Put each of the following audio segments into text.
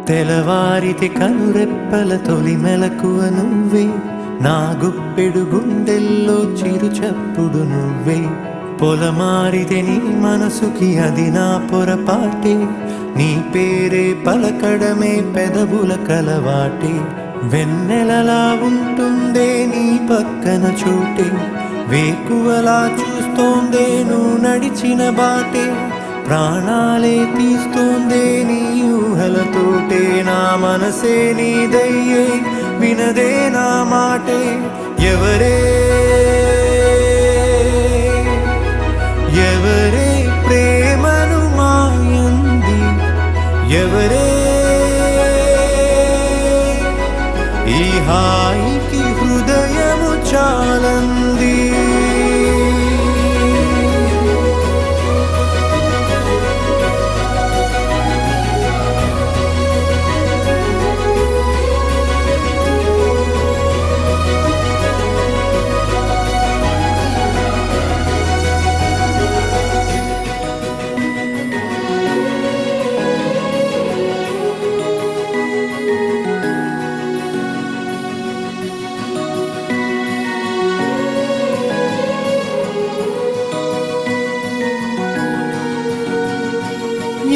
తెలవారితే కనురెప్పల తొలి మెలకువ నువ్వే, నా గుప్పెడు గుండెల్లో చిరు చప్పుడు నువ్వే. పొలమారితే నీ మనసుకి అది నా పొరపాటే, నీ పేరే పలకడమే పెదవుల కలవాటే. వెన్నెలలా ఉంటుందే నీ పక్కన చోటే, వేకువలా చూస్తోందే నువ్వు నడిచిన బాటే. ప్రాణాలే తీస్తోందే నీ ఊహలతోటే, నా మనసే నీదయ్యే వినదే నా మాటే. ఎవరే ఎవరే ప్రేమను మాయంది, ఎవరే ఈ హాయికి హృదయము చాలంది.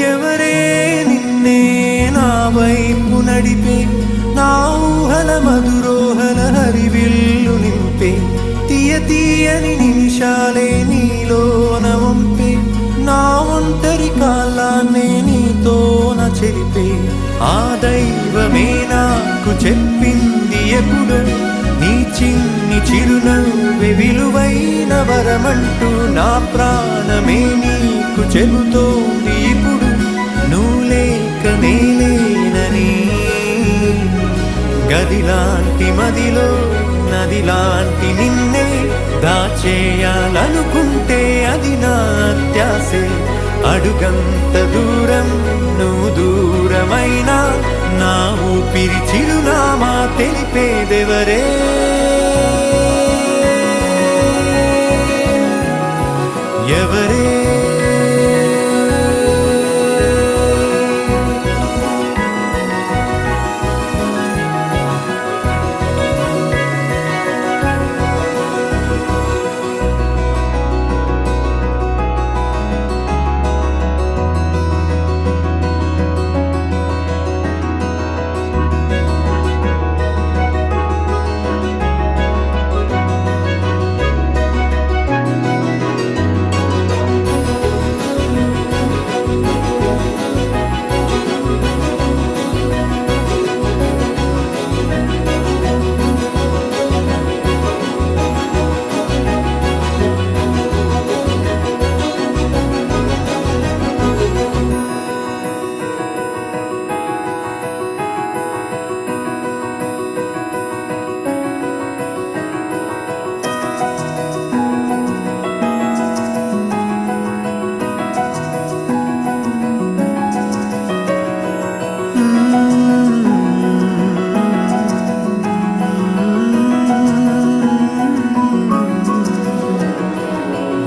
ఎవరే నిన్నే నా వైపు నడిపే, నా ఊహల మధురోహల హరివిల్లు నింపే. తీయ తీయని నిమిషాలే నీలోన వంపే, నా ఒంటరి కాలాన్నే నీతోన చెరిపే. ఆ దైవమే నాకు చెప్పింది ఎప్పుడు, నీ చిన్ని చిరునవ్వే విలువైన వరమంటూ. నా ప్రాణమే నీకు చెబుతోంది ఇప్పుడు, నువ్వు లేక నేలేనని. గదిలాంటి మదిలో నదిలాంటి నిన్నే దాచేయాలనుకుంటే అది నా అత్యాసే. అడుగంత దూరం నువ్వు దూరమైనా, నా ఊపిరి చిరునామా తెలిపేదెవరే. ఎవరే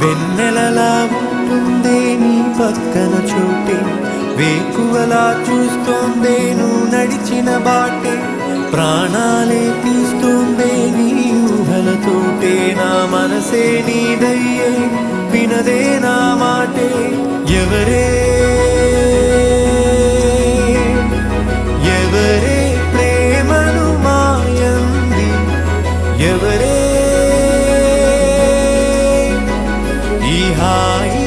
వెన్నెలలా ఉంటుందే నీ పక్కన చోటే, వేకువలా చూస్తోందే నువ్వు నడిచిన బాటే. ప్రాణాలే తీస్తోందే నీ ఊహలతోటే, నా మనసే నీదయ్యే వినదే నా మాటే. ఎవరే ఎవరే ప్రేమను మాయంది, ఎవరే ఈ హాయి